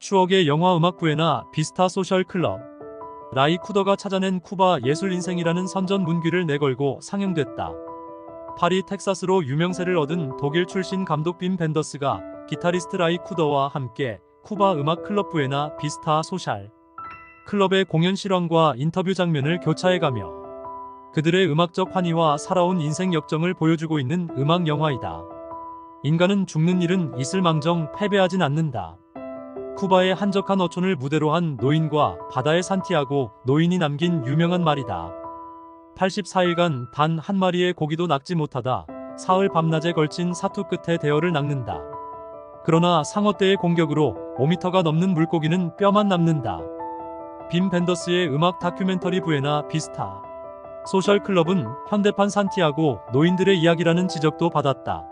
추억의 영화 음악 부에나 비스타 소셜 클럽. 라이 쿠더가 찾아낸 쿠바 예술 인생이라는 선전 문귀를 내걸고 상영됐다. 파리 텍사스로 유명세를 얻은 독일 출신 감독 빔 벤더스가 기타리스트 라이 쿠더와 함께 쿠바 음악 클럽 부에나 비스타 소셜 클럽의 공연 실황과 인터뷰 장면을 교차해가며 그들의 음악적 환희와 살아온 인생 역정을 보여주고 있는 음악 영화이다. 인간은 죽는 일은 있을망정 패배하진 않는다. 쿠바의 한적한 어촌을 무대로 한 노인과 바다의 산티아고 노인이 남긴 유명한 말이다. 84일간 단 한 마리의 고기도 낚지 못하다 사흘 밤낮에 걸친 사투 끝에 대어를 낚는다. 그러나 상어떼의 공격으로 5m가 넘는 물고기는 뼈만 남는다. 빔 벤더스의 음악 다큐멘터리 부에나 비스타 소셜 클럽은 현대판 산티아고 노인들의 이야기라는 지적도 받았다.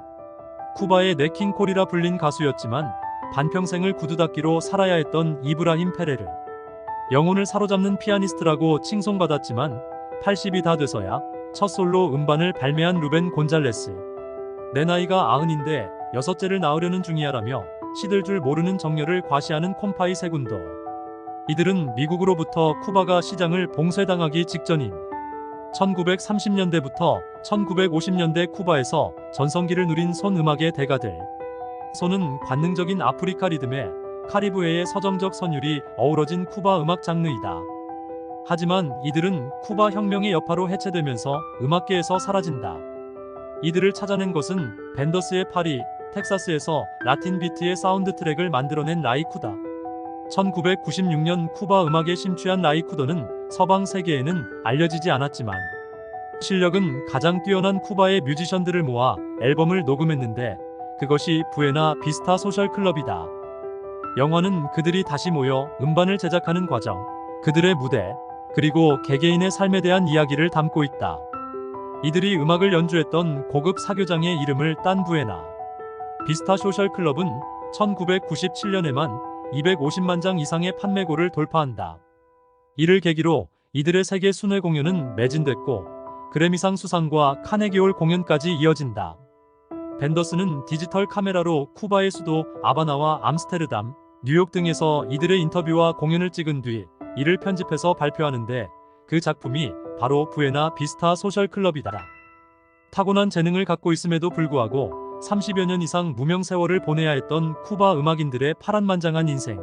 쿠바의 네킹콜이라 불린 가수였지만 반평생을 구두닦기로 살아야 했던 이브라힘 페레르. 영혼을 사로잡는 피아니스트라고 칭송받았지만 80이 다 돼서야 첫 솔로 음반을 발매한 루벤 곤잘레스. 내 나이가 90인데 여섯째를 낳으려는 중이야라며 시들 줄 모르는 정열을 과시하는 콤파이 세군도. 이들은 미국으로부터 쿠바가 시장을 봉쇄당하기 직전인 1930년대부터 1950년대 쿠바에서 전성기를 누린 손 음악의 대가들. 손은 관능적인 아프리카 리듬에 카리브해의 서정적 선율이 어우러진 쿠바 음악 장르이다. 하지만 이들은 쿠바 혁명의 여파로 해체되면서 음악계에서 사라진다. 이들을 찾아낸 것은 벤더스의 파리, 텍사스에서 라틴 비트의 사운드 트랙을 만들어낸 라이 쿠더. 1996년 쿠바 음악에 심취한 라이 쿠더는 서방 세계에는 알려지지 않았지만 실력은 가장 뛰어난 쿠바의 뮤지션들을 모아 앨범을 녹음했는데 그것이 부에나 비스타 소셜 클럽이다. 영화는 그들이 다시 모여 음반을 제작하는 과정, 그들의 무대, 그리고 개개인의 삶에 대한 이야기를 담고 있다. 이들이 음악을 연주했던 고급 사교장의 이름을 딴 부에나 비스타 소셜 클럽은 1997년에만 250만 장 이상의 판매고를 돌파한다. 이를 계기로 이들의 세계 순회 공연은 매진됐고 그래미상 수상과 카네기홀 공연까지 이어진다. 벤더스는 디지털 카메라로 쿠바의 수도 아바나와 암스테르담, 뉴욕 등에서 이들의 인터뷰와 공연을 찍은 뒤 이를 편집해서 발표하는데 그 작품이 바로 부에나 비스타 소셜 클럽이다. 타고난 재능을 갖고 있음에도 불구하고 30여 년 이상 무명 세월을 보내야 했던 쿠바 음악인들의 파란만장한 인생.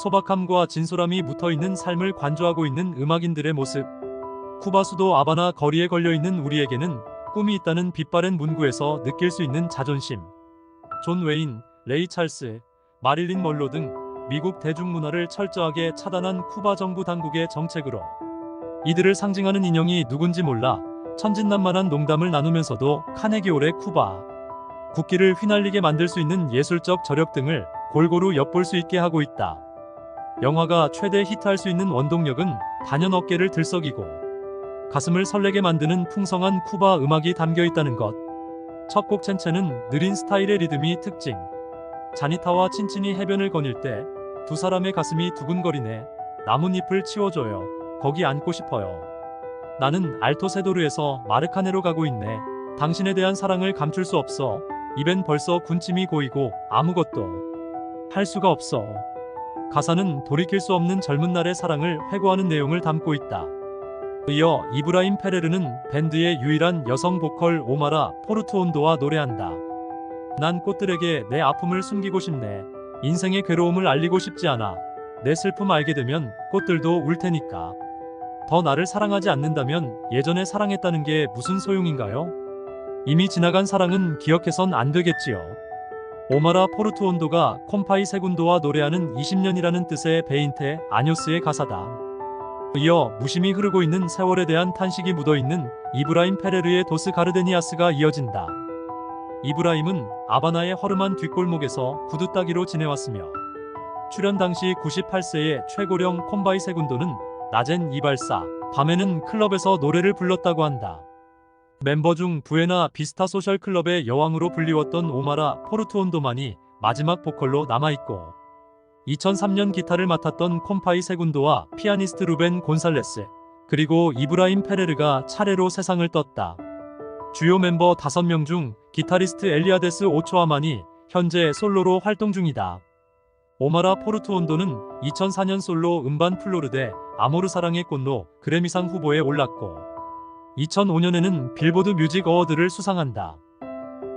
소박함과 진솔함이 묻어있는 삶을 관조하고 있는 음악인들의 모습. 쿠바 수도 아바나 거리에 걸려있는 우리에게는 꿈이 있다는 빛바랜 문구에서 느낄 수 있는 자존심. 존 웨인, 레이 찰스, 마릴린 먼로 등 미국 대중문화를 철저하게 차단한 쿠바 정부 당국의 정책으로 이들을 상징하는 인형이 누군지 몰라 천진난만한 농담을 나누면서도 카네기홀의 쿠바 국기를 휘날리게 만들 수 있는 예술적 저력 등을 골고루 엿볼 수 있게 하고 있다. 영화가 최대 히트할 수 있는 원동력은 단연 어깨를 들썩이고 가슴을 설레게 만드는 풍성한 쿠바 음악이 담겨 있다는 것. 첫 곡 첸첸은 느린 스타일의 리듬이 특징. 자니타와 친친이 해변을 거닐 때 두 사람의 가슴이 두근거리네. 나뭇잎을 치워줘요. 거기 앉고 싶어요. 나는 알토 세도르에서 마르카네로 가고 있네. 당신에 대한 사랑을 감출 수 없어. 입엔 벌써 군침이 고이고 아무것도 할 수가 없어. 가사는 돌이킬 수 없는 젊은 날의 사랑을 회고하는 내용을 담고 있다. 이어 이브라임 페레르는 밴드의 유일한 여성 보컬 오마라 포르투온도와 노래한다. 난 꽃들에게 내 아픔을 숨기고 싶네. 인생의 괴로움을 알리고 싶지 않아. 내 슬픔 알게 되면 꽃들도 울 테니까. 더 나를 사랑하지 않는다면 예전에 사랑했다는 게 무슨 소용인가요? 이미 지나간 사랑은 기억해선 안 되겠지요. 오마라 포르투온도가 콤파이 세군도와 노래하는 20년이라는 뜻의 베인테 아뇨스의 가사다. 이어 무심히 흐르고 있는 세월에 대한 탄식이 묻어있는 이브라임 페레르의 도스 가르데니아스가 이어진다. 이브라임은 아바나의 허름한 뒷골목에서 구두 따기로 지내왔으며 출연 당시 98세의 최고령 콤바이 세군도는 낮엔 이발사, 밤에는 클럽에서 노래를 불렀다고 한다. 멤버 중 부에나 비스타 소셜 클럽의 여왕으로 불리웠던 오마라 포르투온도만이 마지막 보컬로 남아있고 2003년 기타를 맡았던 콤파이 세군도와 피아니스트 루벤 곤살레스, 그리고 이브라임 페레르가 차례로 세상을 떴다. 주요 멤버 5명 중 기타리스트 엘리아데스 오초아만이 현재 솔로로 활동 중이다. 오마라 포르투온도는 2004년 솔로 음반 플로르데 아모르 사랑의 꽃로 그래미상 후보에 올랐고 2005년에는 빌보드 뮤직 어워드를 수상한다.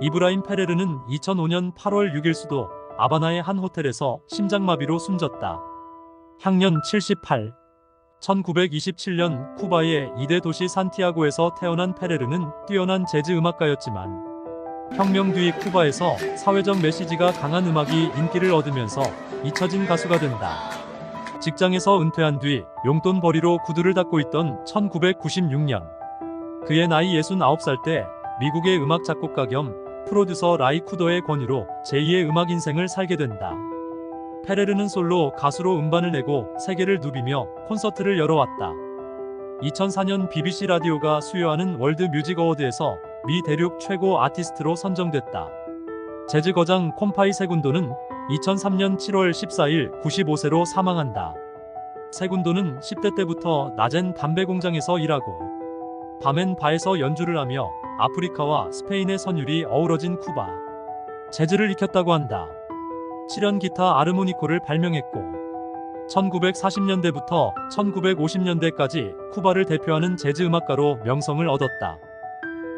이브라임 페레르는 2005년 8월 6일 수도 아바나의 한 호텔에서 심장마비로 숨졌다. 향년 78. 1927년 쿠바의 이대 도시 산티아고에서 태어난 페레르는 뛰어난 재즈 음악가였지만 혁명 뒤 쿠바에서 사회적 메시지가 강한 음악이 인기를 얻으면서 잊혀진 가수가 된다. 직장에서 은퇴한 뒤 용돈 벌이로 구두를 닦고 있던 1996년 그의 나이 69살 때 미국의 음악 작곡가 겸 프로듀서 라이 쿠더의 권유로 제2의 음악 인생을 살게 된다. 페레르는 솔로 가수로 음반을 내고 세계를 누비며 콘서트를 열어왔다. 2004년 BBC 라디오가 수여하는 월드 뮤직 어워드에서 미 대륙 최고 아티스트로 선정됐다. 재즈 거장 콤파이 세군도는 2003년 7월 14일 95세로 사망한다. 세군도는 10대 때부터 낮엔 담배 공장에서 일하고 밤엔 바에서 연주를 하며 아프리카와 스페인의 선율이 어우러진 쿠바 재즈를 익혔다고 한다. 7연 기타 아르모니코를 발명했고 1940년대부터 1950년대까지 쿠바를 대표하는 재즈 음악가로 명성을 얻었다.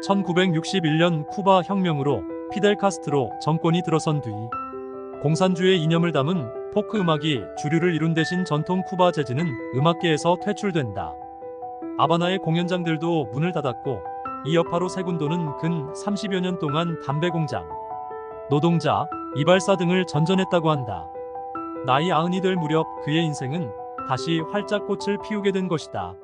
1961년 쿠바 혁명으로 피델 카스트로 정권이 들어선 뒤 공산주의 이념을 담은 포크 음악이 주류를 이룬 대신 전통 쿠바 재즈는 음악계에서 퇴출된다. 아바나의 공연장들도 문을 닫았고 이 여파로 세군도는 근 30여 년 동안 담배 공장, 노동자, 이발사 등을 전전했다고 한다. 나이 90이 될 무렵 그의 인생은 다시 활짝 꽃을 피우게 된 것이다.